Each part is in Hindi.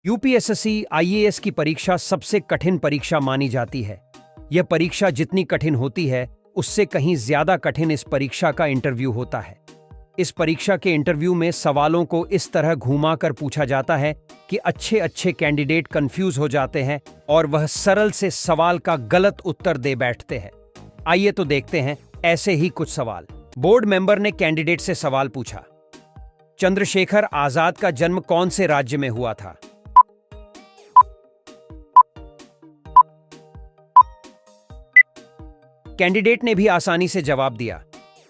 यूपीएससी आईएएस की परीक्षा सबसे कठिन परीक्षा मानी जाती है। यह परीक्षा जितनी कठिन होती है, उससे कहीं ज्यादा कठिन इस परीक्षा का इंटरव्यू होता है। इस परीक्षा के इंटरव्यू में सवालों को इस तरह घुमा कर पूछा जाता है कि अच्छे अच्छे कैंडिडेट कंफ्यूज हो जाते हैं और वह सरल से सवाल का गलत उत्तर दे बैठते हैं। आइए तो देखते हैं ऐसे ही कुछ सवाल। बोर्ड मेंबर ने कैंडिडेट से सवाल पूछा, चंद्रशेखर आजाद का जन्म कौन से राज्य में हुआ था? कैंडिडेट ने भी आसानी से जवाब दिया,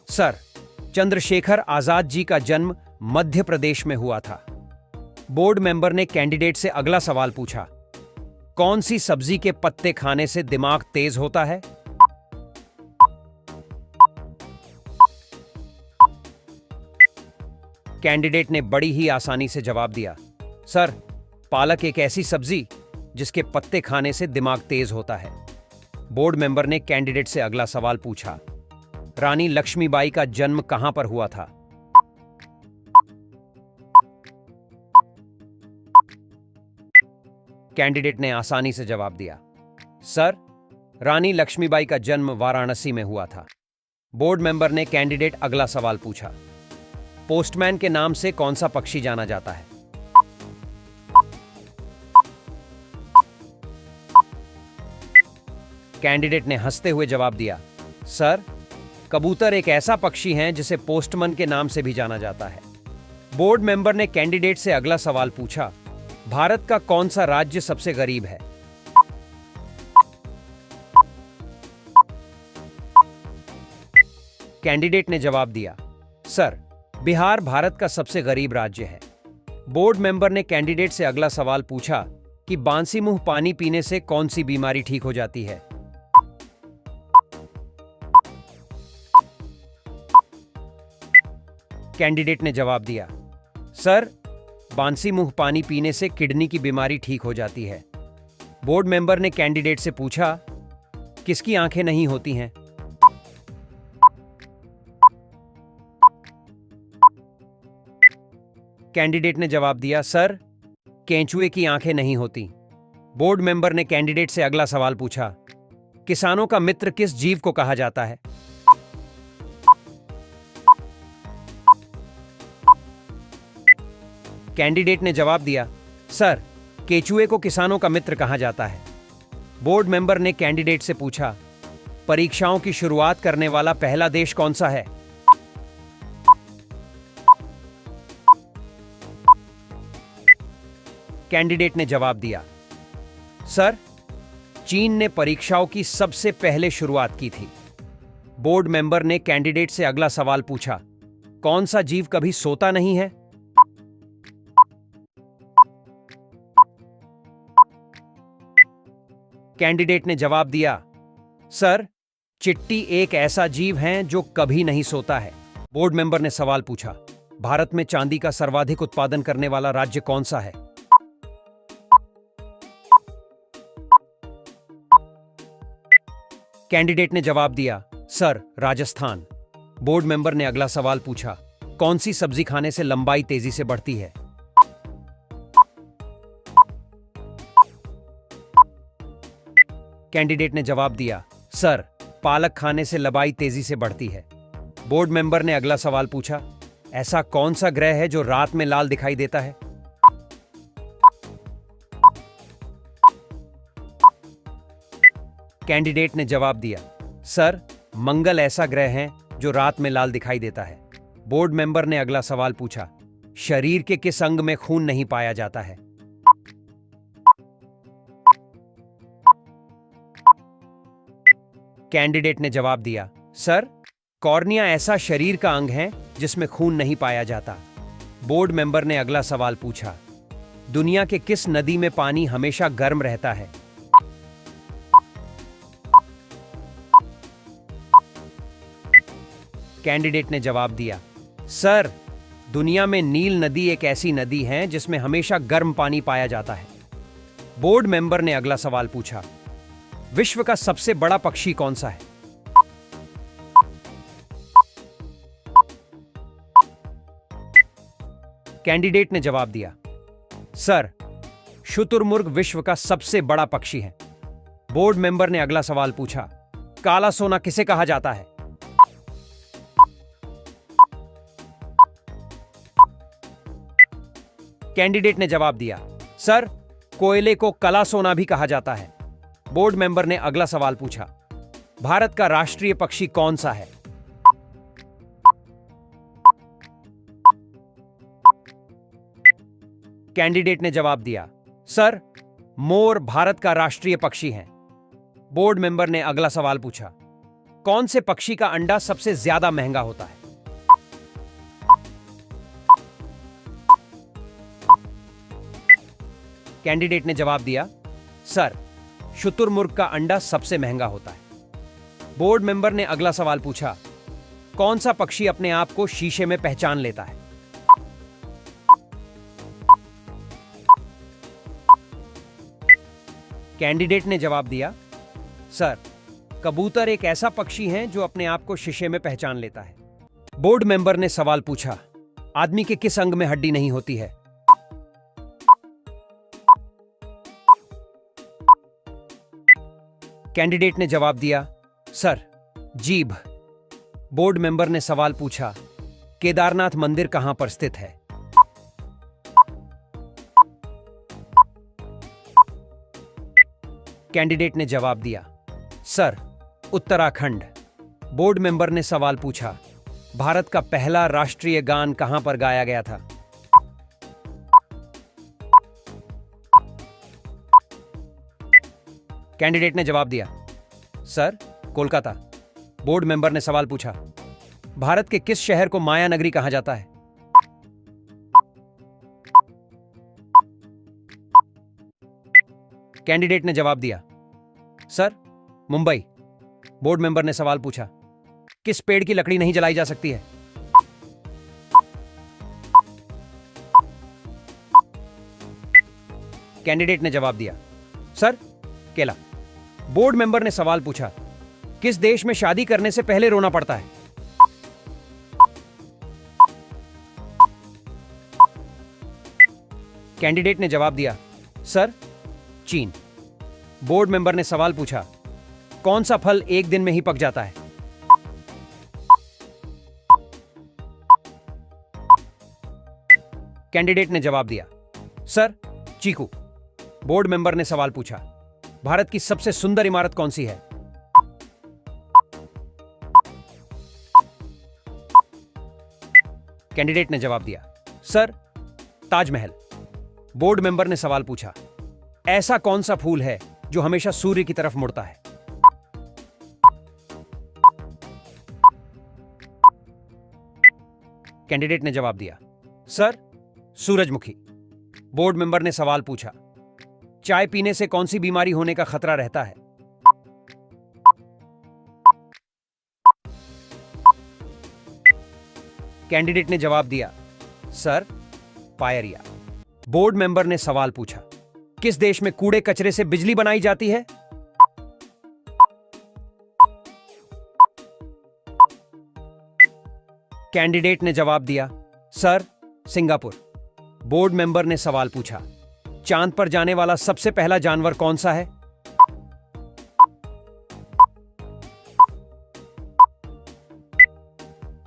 सर, चंद्रशेखर आजाद जी का जन्म मध्य प्रदेश में हुआ था। बोर्ड मेंबर ने कैंडिडेट से अगला सवाल पूछा, कौन सी सब्जी के पत्ते खाने से दिमाग तेज होता है? कैंडिडेट ने बड़ी ही आसानी से जवाब दिया, सर, पालक एक ऐसी सब्जी जिसके पत्ते खाने से दिमाग तेज होता है। बोर्ड मेंबर ने कैंडिडेट से अगला सवाल पूछा, रानी लक्ष्मीबाई का जन्म कहां पर हुआ था? कैंडिडेट ने आसानी से जवाब दिया, सर, रानी लक्ष्मीबाई का जन्म वाराणसी में हुआ था। बोर्ड मेंबर ने कैंडिडेट अगला सवाल पूछा, पोस्टमैन के नाम से कौन सा पक्षी जाना जाता है? कैंडिडेट ने हंसते हुए जवाब दिया, सर, कबूतर एक ऐसा पक्षी है जिसे पोस्टमैन के नाम से भी जाना जाता है। बोर्ड मेंबर ने कैंडिडेट से अगला सवाल पूछा, भारत का कौन सा राज्य सबसे गरीब है? कैंडिडेट ने जवाब दिया, सर, बिहार भारत का सबसे गरीब राज्य है। बोर्ड मेंबर ने कैंडिडेट से अगला सवाल पूछा कि बांसी मुंह पानी पीने से कौन सी बीमारी ठीक हो जाती है? कैंडिडेट ने जवाब दिया, सर, बांसी मुंह पानी पीने से किडनी की बीमारी ठीक हो जाती है। बोर्ड मेंबर ने कैंडिडेट से पूछा, किसकी आंखें नहीं होती हैं? कैंडिडेट ने जवाब दिया, सर, केंचुए की आंखें नहीं होती। बोर्ड मेंबर ने कैंडिडेट से अगला सवाल पूछा, किसानों का मित्र किस जीव को कहा जाता है? कैंडिडेट ने जवाब दिया, सर, केचुए को किसानों का मित्र कहा जाता है। बोर्ड मेंबर ने कैंडिडेट से पूछा, परीक्षाओं की शुरुआत करने वाला पहला देश कौन सा है? कैंडिडेट ने जवाब दिया, सर, चीन ने परीक्षाओं की सबसे पहले शुरुआत की थी। बोर्ड मेंबर ने कैंडिडेट से अगला सवाल पूछा, कौन सा जीव कभी सोता नहीं है? कैंडिडेट ने जवाब दिया, सर, चिट्टी एक ऐसा जीव है जो कभी नहीं सोता है। बोर्ड मेंबर ने सवाल पूछा, भारत में चांदी का सर्वाधिक उत्पादन करने वाला राज्य कौन सा है? कैंडिडेट ने जवाब दिया, सर, राजस्थान। बोर्ड मेंबर ने अगला सवाल पूछा, कौन सी सब्जी खाने से लंबाई तेजी से बढ़ती है? कैंडिडेट ने जवाब दिया, सर, पालक खाने से लंबाई तेजी से बढ़ती है। बोर्ड मेंबर ने अगला सवाल पूछा, ऐसा कौन सा ग्रह है जो रात में लाल दिखाई देता है? कैंडिडेट ने जवाब दिया, सर, मंगल ऐसा ग्रह है जो रात में लाल दिखाई देता है। बोर्ड मेंबर ने अगला सवाल पूछा, शरीर के किस अंग में खून नहीं पाया जाता है? कैंडिडेट ने जवाब दिया, सर, कॉर्निया ऐसा शरीर का अंग है जिसमें खून नहीं पाया जाता। बोर्ड मेंबर ने अगला सवाल पूछा, दुनिया के किस नदी में पानी हमेशा गर्म रहता है? कैंडिडेट ने जवाब दिया, सर, दुनिया में नील नदी एक ऐसी नदी है जिसमें हमेशा गर्म पानी पाया जाता है। बोर्ड मेंबर ने अगला सवाल पूछा, विश्व का सबसे बड़ा पक्षी कौन सा है? कैंडिडेट ने जवाब दिया, सर, शुतुरमुर्ग विश्व का सबसे बड़ा पक्षी है। बोर्ड मेंबर ने अगला सवाल पूछा, काला सोना किसे कहा जाता है? कैंडिडेट ने जवाब दिया, सर, कोयले को काला सोना भी कहा जाता है। बोर्ड मेंबर ने अगला सवाल पूछा, भारत का राष्ट्रीय पक्षी कौन सा है? कैंडिडेट ने जवाब दिया, सर, मोर भारत का राष्ट्रीय पक्षी है। बोर्ड मेंबर ने अगला सवाल पूछा, कौन से पक्षी का अंडा सबसे ज्यादा महंगा होता है? कैंडिडेट ने जवाब दिया, सर, शुतुरमुर्ग का अंडा सबसे महंगा होता है। बोर्ड मेंबर ने अगला सवाल पूछा, कौन सा पक्षी अपने आप को शीशे में पहचान लेता है? कैंडिडेट ने जवाब दिया, सर, कबूतर एक ऐसा पक्षी है जो अपने आप को शीशे में पहचान लेता है। बोर्ड मेंबर ने सवाल पूछा, आदमी के किस अंग में हड्डी नहीं होती है? कैंडिडेट ने जवाब दिया, सर, जीभ। बोर्ड मेंबर ने सवाल पूछा, केदारनाथ मंदिर कहां पर स्थित है? कैंडिडेट ने जवाब दिया, सर, उत्तराखंड। बोर्ड मेंबर ने सवाल पूछा, भारत का पहला राष्ट्रीय गान कहां पर गाया गया था? कैंडिडेट ने जवाब दिया, सर, कोलकाता। बोर्ड मेंबर ने सवाल पूछा, भारत के किस शहर को माया नगरी कहा जाता है? कैंडिडेट ने जवाब दिया, सर, मुंबई। बोर्ड मेंबर ने सवाल पूछा, किस पेड़ की लकड़ी नहीं जलाई जा सकती है? कैंडिडेट ने जवाब दिया, सर, केला। बोर्ड मेंबर ने सवाल पूछा, किस देश में शादी करने से पहले रोना पड़ता है? कैंडिडेट ने जवाब दिया, सर, चीन। बोर्ड मेंबर ने सवाल पूछा, कौन सा फल एक दिन में ही पक जाता है? कैंडिडेट ने जवाब दिया, सर, चीकू। बोर्ड मेंबर ने सवाल पूछा, भारत की सबसे सुंदर इमारत कौन सी है? कैंडिडेट ने जवाब दिया, सर, ताजमहल। बोर्ड मेंबर ने सवाल पूछा, ऐसा कौन सा फूल है जो हमेशा सूर्य की तरफ मुड़ता है? कैंडिडेट ने जवाब दिया, सर, सूरजमुखी। बोर्ड मेंबर ने सवाल पूछा, चाय पीने से कौन सी बीमारी होने का खतरा रहता है? कैंडिडेट ने जवाब दिया, सर, पायरिया। बोर्ड मेंबर ने सवाल पूछा, किस देश में कूड़े कचरे से बिजली बनाई जाती है? कैंडिडेट ने जवाब दिया, सर, सिंगापुर। बोर्ड मेंबर ने सवाल पूछा, चांद पर जाने वाला सबसे पहला जानवर कौन सा है?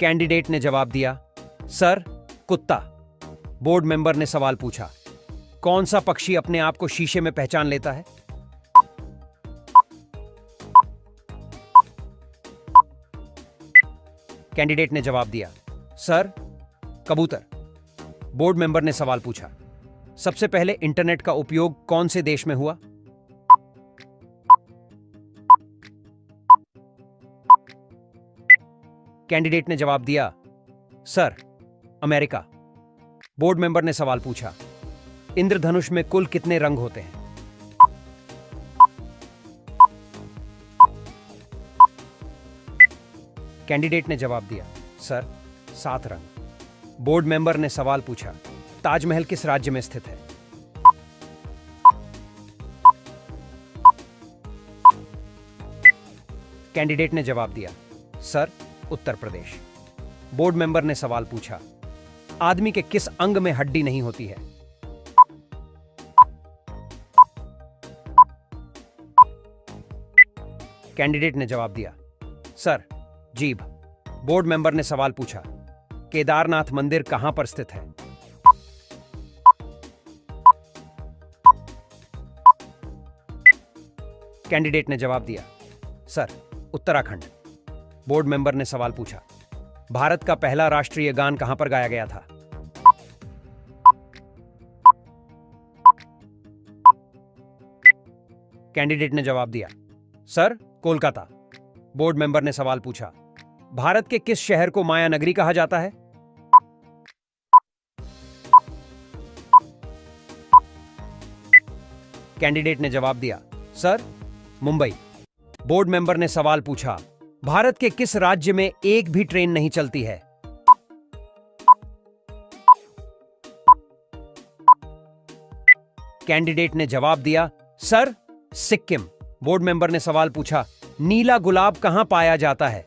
कैंडिडेट ने जवाब दिया, सर, कुत्ता। बोर्ड मेंबर ने सवाल पूछा, कौन सा पक्षी अपने आप को शीशे में पहचान लेता है? कैंडिडेट ने जवाब दिया, सर, कबूतर। बोर्ड मेंबर ने सवाल पूछा, सबसे पहले इंटरनेट का उपयोग कौन से देश में हुआ? कैंडिडेट ने जवाब दिया, सर, अमेरिका। बोर्ड मेंबर ने सवाल पूछा, इंद्रधनुष में कुल कितने रंग होते हैं? कैंडिडेट ने जवाब दिया, सर, 7 रंग। बोर्ड मेंबर ने सवाल पूछा, ताजमहल किस राज्य में स्थित है? कैंडिडेट ने जवाब दिया, sir, Uttar Pradesh. Board member ने सवाल पूछा, आदमी के किस अंग में हड्डी नहीं होती है? कैंडिडेट ने जवाब दिया, सर, जीभ। बोर्ड मेंबर ने सवाल पूछा, केदारनाथ मंदिर कहां पर स्थित है? कैंडिडेट ने जवाब दिया, सर, उत्तराखंड। बोर्ड मेंबर ने सवाल पूछा, भारत का पहला राष्ट्रीय गान कहां पर गाया गया था? कैंडिडेट ने जवाब दिया, सर, कोलकाता। बोर्ड मेंबर ने सवाल पूछा, भारत के किस शहर को माया नगरी कहा जाता है? कैंडिडेट ने जवाब दिया, सर, मुंबई। बोर्ड मेंबर ने सवाल पूछा, भारत के किस राज्य में एक भी ट्रेन नहीं चलती है? कैंडिडेट ने जवाब दिया, सर, सिक्किम। बोर्ड मेंबर ने सवाल पूछा, नीला गुलाब कहां पाया जाता है?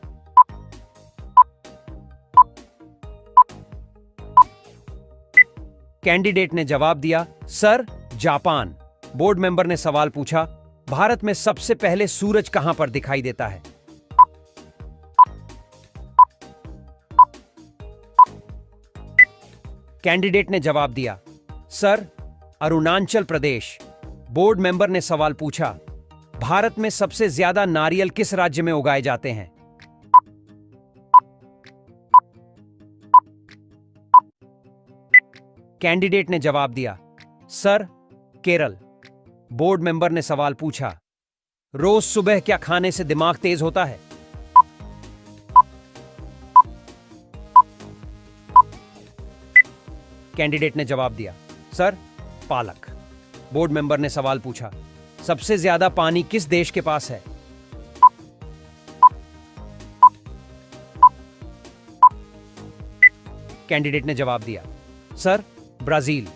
कैंडिडेट ने जवाब दिया, सर, जापान। बोर्ड मेंबर ने सवाल पूछा, भारत में सबसे पहले सूरज कहां पर दिखाई देता है? कैंडिडेट ने जवाब दिया, sir, Arunachal Pradesh. Board member ने सवाल पूछा, भारत में सबसे ज्यादा नारियल किस राज्य में उगाए जाते हैं? कैंडिडेट ने जवाब दिया, सर, केरल। बोर्ड मेंबर ने सवाल पूछा, रोज सुबह क्या खाने से दिमाग तेज होता है? कैंडिडेट ने जवाब दिया, सर, पालक। बोर्ड मेंबर ने सवाल पूछा, सबसे ज्यादा पानी किस देश के पास है? कैंडिडेट ने जवाब दिया, सर, ब्राजील।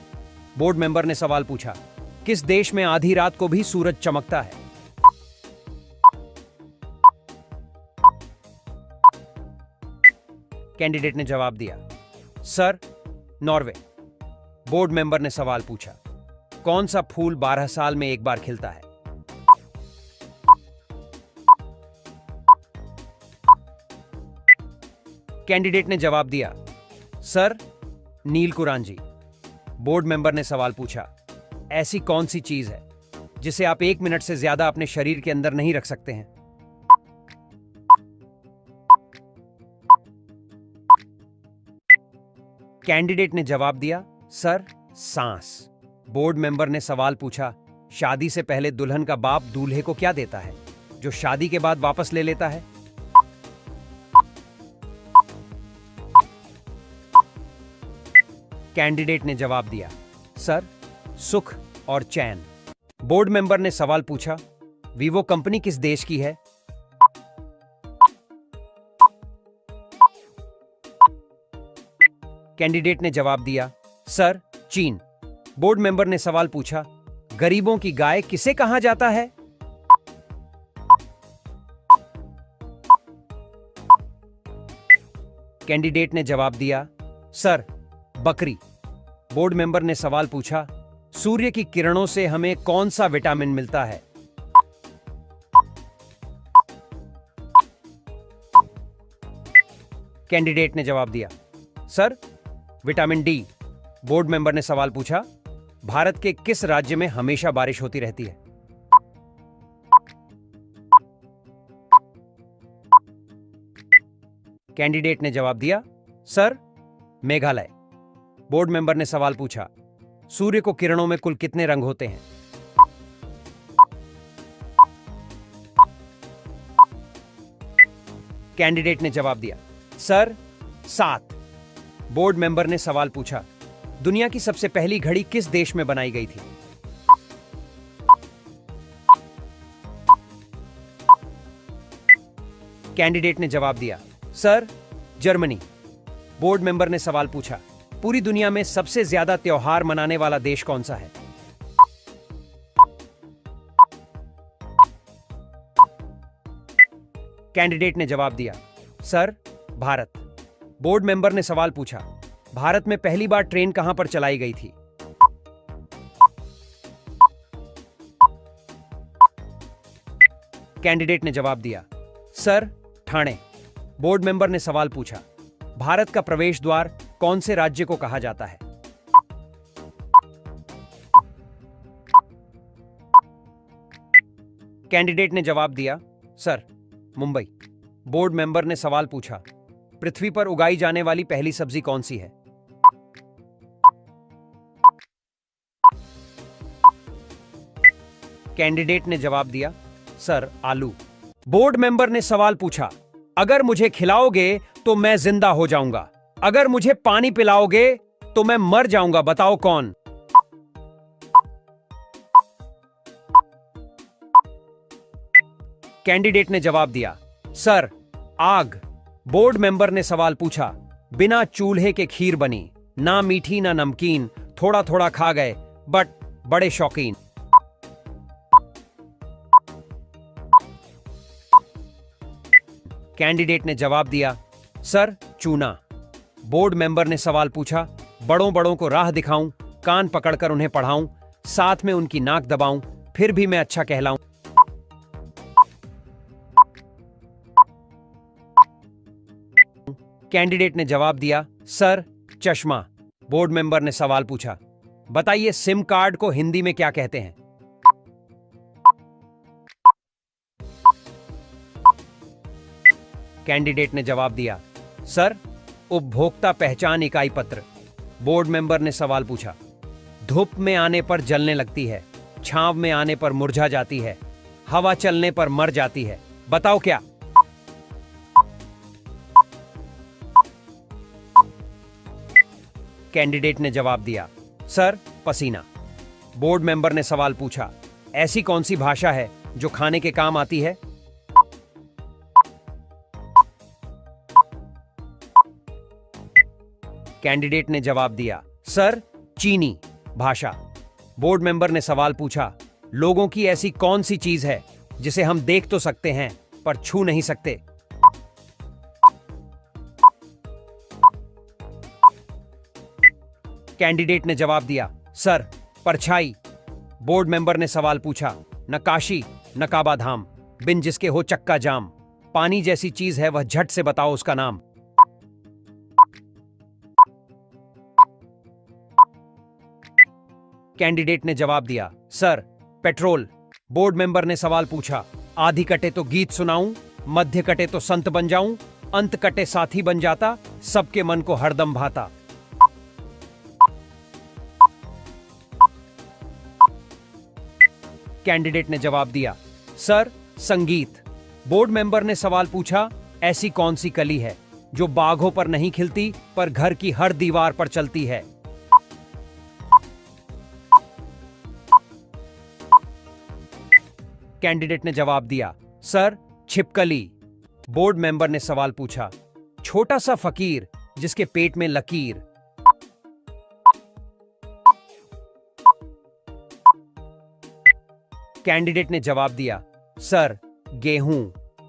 बोर्ड मेंबर ने सवाल पूछा, किस देश में आधी रात को भी सूरज चमकता है? कैंडिडेट ने जवाब दिया, सर, नॉर्वे। बोर्ड मेंबर ने सवाल पूछा, कौन सा फूल 12 साल में एक बार खिलता है? कैंडिडेट ने जवाब दिया, सर, नीलकुरांजी। बोर्ड मेंबर ने सवाल पूछा, ऐसी कौन सी चीज है जिसे आप 1 मिनट से ज्यादा अपने शरीर के अंदर नहीं रख सकते हैं? कैंडिडेट ने जवाब दिया, सर, सांस। बोर्ड मेंबर ने सवाल पूछा, शादी से पहले दुल्हन का बाप दूल्हे को क्या देता है जो शादी के बाद वापस ले लेता है? कैंडिडेट ने जवाब दिया, सर, सुख और चैन। बोर्ड मेंबर ने सवाल पूछा, वीवो कंपनी किस देश की है? कैंडिडेट ने जवाब दिया, सर, चीन। बोर्ड मेंबर ने सवाल पूछा, गरीबों की गाय किसे कहा जाता है? कैंडिडेट ने जवाब दिया, सर, बकरी। बोर्ड मेंबर ने सवाल पूछा, सूर्य की किरणों से हमें कौन सा विटामिन मिलता है? कैंडिडेट ने जवाब दिया, sir, vitamin D. Board member ने सवाल पूछा, भारत के किस राज्य में हमेशा बारिश होती रहती है? कैंडिडेट ने जवाब दिया, सर, मेघालय। बोर्ड मेंबर ने सवाल पूछा, सूर्य को किरणों में कुल कितने रंग होते हैं? कैंडिडेट ने जवाब दिया, सर, 7। बोर्ड मेंबर ने सवाल पूछा, दुनिया की सबसे पहली घड़ी किस देश में बनाई गई थी? कैंडिडेट ने जवाब दिया, सर, जर्मनी। बोर्ड मेंबर ने सवाल पूछा, पूरी दुनिया में सबसे ज्यादा त्योहार मनाने वाला देश कौन सा है? कैंडिडेट ने जवाब दिया, सर, भारत। बोर्ड मेंबर ने सवाल पूछा, भारत में पहली बार ट्रेन कहां पर चलाई गई थी? कैंडिडेट ने जवाब दिया, सर, ठाणे। बोर्ड मेंबर ने सवाल पूछा, भारत का प्रवेश द्वार कौन से राज्य को कहा जाता है? कैंडिडेट ने जवाब दिया, सर, मुंबई। बोर्ड मेंबर ने सवाल पूछा, पृथ्वी पर उगाई जाने वाली पहली सब्जी कौन सी है? कैंडिडेट ने जवाब दिया, सर, आलू। बोर्ड मेंबर ने सवाल पूछा, अगर मुझे खिलाओगे तो मैं जिंदा हो जाऊंगा, अगर मुझे पानी पिलाओगे तो मैं मर जाऊंगा, बताओ कौन? कैंडिडेट ने जवाब दिया, सर, आग। बोर्ड मेंबर ने सवाल पूछा, बिना चूल्हे के खीर बनी, ना मीठी ना नमकीन, थोड़ा थोड़ा खा गए बट बड़े शौकीन। कैंडिडेट ने जवाब दिया, सर, चूना। बोर्ड मेंबर ने सवाल पूछा, बड़ों बड़ों को राह दिखाऊं, कान पकड़कर उन्हें पढ़ाऊं, साथ में उनकी नाक दबाऊं, फिर भी मैं अच्छा कहलाऊं। कैंडिडेट ने जवाब दिया, सर, चश्मा। बोर्ड मेंबर ने सवाल पूछा, बताइए सिम कार्ड को हिंदी में क्या कहते हैं? कैंडिडेट ने जवाब दिया, सर, उपभोक्ता पहचान इकाई पत्र। बोर्ड मेंबर ने सवाल पूछा, धूप में आने पर जलने लगती है, छांव में आने पर मुरझा जाती है, हवा चलने पर मर जाती है, बताओ क्या? कैंडिडेट ने जवाब दिया, सर, पसीना। बोर्ड मेंबर ने सवाल पूछा, ऐसी कौन सी भाषा है जो खाने के काम आती है? कैंडिडेट ने जवाब दिया, सर, चीनी भाषा। बोर्ड मेंबर ने सवाल पूछा, लोगों की ऐसी कौन सी चीज है जिसे हम देख तो सकते हैं पर छू नहीं सकते? कैंडिडेट ने जवाब दिया, सर, परछाई। बोर्ड मेंबर ने सवाल पूछा, नकाशी, नकाबा धाम, बिन जिसके हो चक्का जाम, पानी जैसी चीज है वह, झट से बताओ उसका नाम। कैंडिडेट ने जवाब दिया, सर, पेट्रोल। बोर्ड मेंबर ने सवाल पूछा, आधी कटे तो गीत सुनाऊं, मध्य कटे तो संत बन जाऊं, अंत कटे साथी बन जाता, सबके मन को हरदम भाता। कैंडिडेट ने जवाब दिया, सर, संगीत। बोर्ड मेंबर ने सवाल पूछा, ऐसी कौन सी कली है जो बाघों पर नहीं खिलती पर घर की हर दीवार पर चलती है? कैंडिडेट ने जवाब दिया, सर, छिपकली। बोर्ड मेंबर ने सवाल पूछा, छोटा सा फकीर जिसके पेट में लकीर। कैंडिडेट ने जवाब दिया, सर, गेहूं।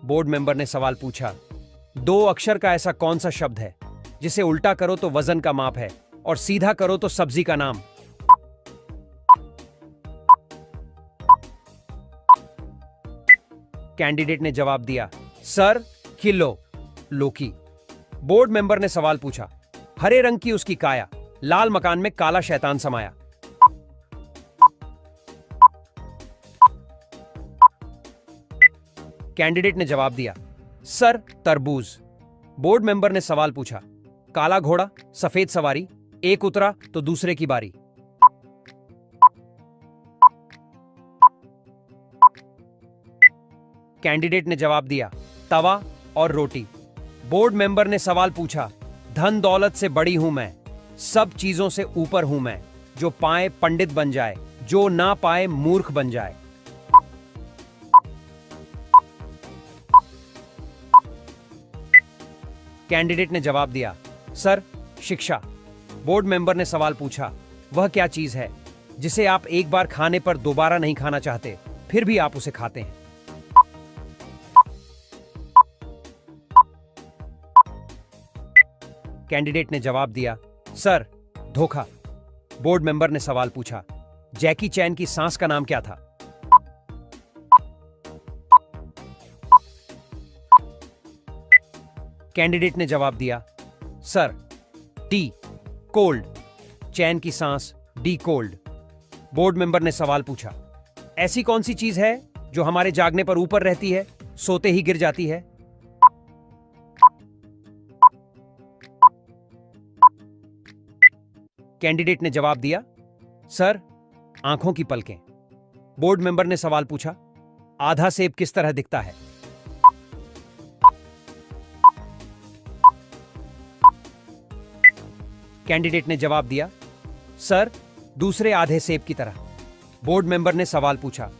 बोर्ड मेंबर ने सवाल पूछा, दो अक्षर का ऐसा कौन सा शब्द है जिसे उल्टा करो तो वजन का माप है और सीधा करो तो सब्जी का नाम? कैंडिडेट ने जवाब दिया, सर, किलो। लोकी। बोर्ड मेंबर ने सवाल पूछा, हरे रंग की उसकी काया, लाल मकान में काला शैतान समाया। कैंडिडेट ने जवाब दिया, सर, तरबूज। बोर्ड मेंबर ने सवाल पूछा, काला घोड़ा, सफेद सवारी, एक उतरा तो दूसरे की बारी। कैंडिडेट ने जवाब दिया, तवा और रोटी। बोर्ड मेंबर ने सवाल पूछा, धन दौलत से बड़ी हूं मैं, सब चीजों से ऊपर हूं मैं, जो पाए पंडित बन जाए, जो ना पाए मूर्ख बन जाए। कैंडिडेट ने जवाब दिया, सर, शिक्षा। बोर्ड मेंबर ने सवाल पूछा, वह क्या चीज है जिसे आप एक बार खाने पर दोबारा नहीं खाना चाहते फिर भी आप उसे खाते हैं? कैंडिडेट ने जवाब दिया, सर, धोखा। बोर्ड मेंबर ने सवाल पूछा, जैकी चैन की सांस का नाम क्या था? कैंडिडेट ने जवाब दिया, सर टी कोल्ड, चैन की सांस, डी कोल्ड। बोर्ड मेंबर ने सवाल पूछा, ऐसी कौन सी चीज है जो हमारे जागने पर ऊपर रहती है, सोते ही गिर जाती है? कैंडिडेट ने जवाब दिया, सर आंखों की पलकें। बोर्ड मेंबर ने सवाल पूछा, आधा सेब किस तरह दिखता है? कैंडिडेट ने जवाब दिया, सर दूसरे आधे सेब की तरह। बोर्ड मेंबर ने सवाल पूछा,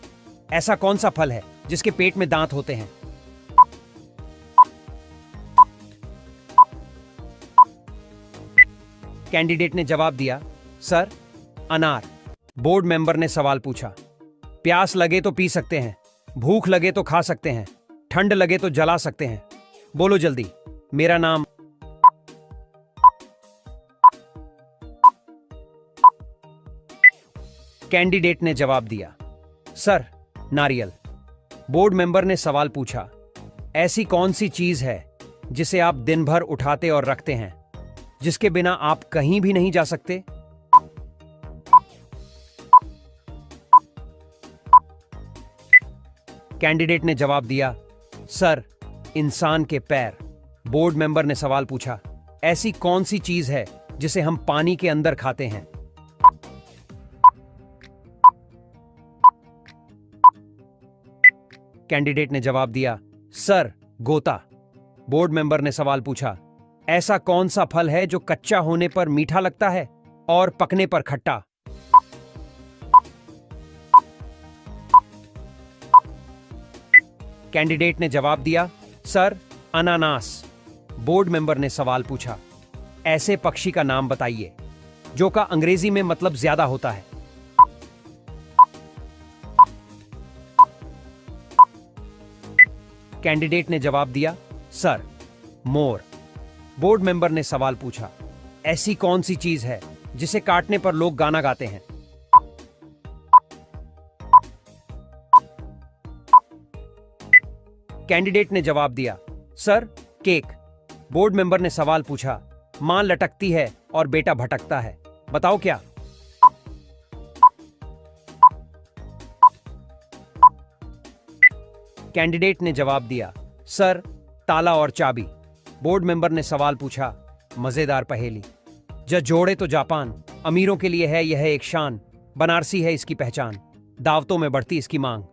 ऐसा कौन सा फल है जिसके पेट में दांत होते हैं? कैंडिडेट ने जवाब दिया, सर अनार। बोर्ड मेंबर ने सवाल पूछा, प्यास लगे तो पी सकते हैं, भूख लगे तो खा सकते हैं, ठंड लगे तो जला सकते हैं, बोलो जल्दी, मेरा नाम। कैंडिडेट ने जवाब दिया, सर नारियल। बोर्ड मेंबर ने सवाल पूछा, ऐसी कौन सी चीज है जिसे आप दिन भर उठाते और रखते हैं, जिसके बिना आप कहीं भी नहीं जा सकते? कैंडिडेट ने जवाब दिया, सर इंसान के पैर। बोर्ड मेंबर ने सवाल पूछा, ऐसी कौन सी चीज है जिसे हम पानी के अंदर खाते हैं? कैंडिडेट ने जवाब दिया, सर गोता। बोर्ड मेंबर ने सवाल पूछा, ऐसा कौन सा फल है जो कच्चा होने पर मीठा लगता है और पकने पर खट्टा? कैंडिडेट ने जवाब दिया, सर अनानास। बोर्ड मेंबर ने सवाल पूछा, ऐसे पक्षी का नाम बताइए जो का अंग्रेजी में मतलब ज्यादा होता है? कैंडिडेट ने जवाब दिया, सर मोर। बोर्ड मेंबर ने सवाल पूछा, ऐसी कौन सी चीज है जिसे काटने पर लोग गाना गाते हैं? कैंडिडेट ने जवाब दिया, सर केक। बोर्ड मेंबर ने सवाल पूछा, मां लटकती है और बेटा भटकता है, बताओ क्या? कैंडिडेट ने जवाब दिया, सर ताला और चाबी। बोर्ड मेंबर ने सवाल पूछा, मजेदार पहेली। ज जोड़े तो जापान, अमीरों के लिए है यह एक शान, बनारसी है इसकी पहचान, दावतों में बढ़ती इसकी मांग।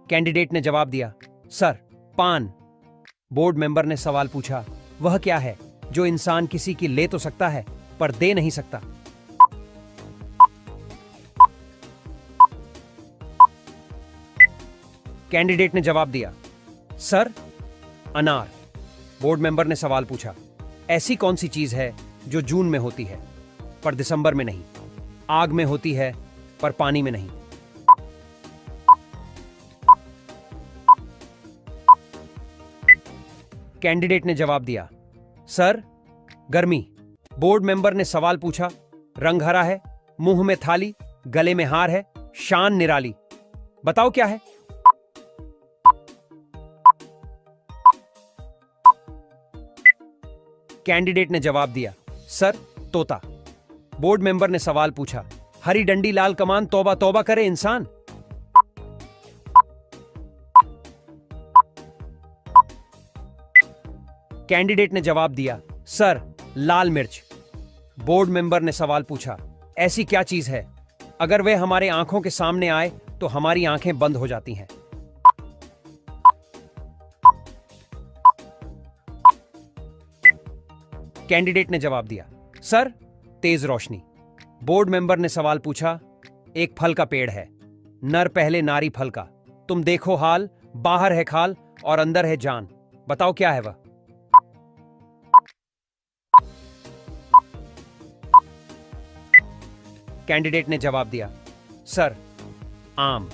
कैंडिडेट ने जवाब दिया, सर पान। बोर्ड मेंबर ने सवाल पूछा, वह क्या है जो इंसान किसी की ले तो सकता है पर दे नहीं सकता? कैंडिडेट ने जवाब दिया, सर अनार। बोर्ड मेंबर ने सवाल पूछा, ऐसी कौन सी चीज है जो जून में होती है पर दिसंबर में नहीं, आग में होती है पर पानी में नहीं? कैंडिडेट ने जवाब दिया, सर गर्मी। बोर्ड मेंबर ने सवाल पूछा, रंग हरा है, मुंह में थाली, गले में हार है, शान निराली, बताओ क्या है? कैंडिडेट ने जवाब दिया, सर तोता। बोर्ड मेंबर ने सवाल पूछा, हरी डंडी लाल कमान, तौबा तौबा करे इंसान। कैंडिडेट ने जवाब दिया, सर लाल मिर्च। बोर्ड मेंबर ने सवाल पूछा, ऐसी क्या चीज है अगर वह हमारे आंखों के सामने आए तो हमारी आंखें बंद हो जाती हैं? कैंडिडेट ने जवाब दिया, सर तेज रोशनी। बोर्ड मेंबर ने सवाल पूछा, एक फल का पेड़ है, नर पहले नारी फल का, तुम देखो हाल, बाहर है खाल और अंदर है जान, बताओ क्या है वह? कैंडिडेट ने जवाब दिया, सर आम।